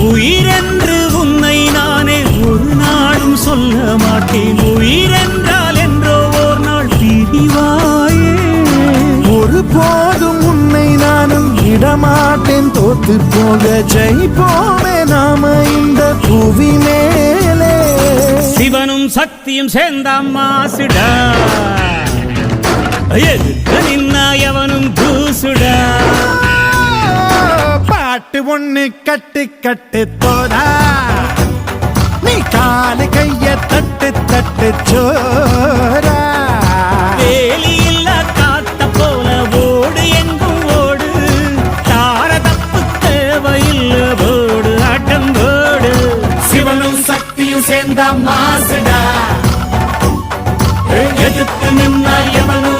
உயிரென்று உன்னை நானே ஒரு நாளும் சொல்ல மாட்டேன். உயிரென்றால் என்றோ ஓர் நாள் பிரிவாயே. ஒரு போதும் உன்னை நானும் விடமாட்டேன். தோத்து போக ஜெயிப்போமே நாம இந்த புவி மேலே. சிவனும் சக்தியும் சேர்ந்தாம் மாசுடா, எதுக்கு நின்னா எவனும் தூசுடா. பாட்டு ஒண்ணு கட்டு கட்டு தோடா, நீ காலு கைய தட்டு தட்டு சோரா. வேலி இல்ல காத்த போல ஓடு எங்கும் ஓடு, தார தப்பு தேவையில்ல போடு ஆட்டம் போடு. சிவனும் சக்தியும் சேர்ந்தா மாசுடா, எதுக்கு நின்னா எவனும்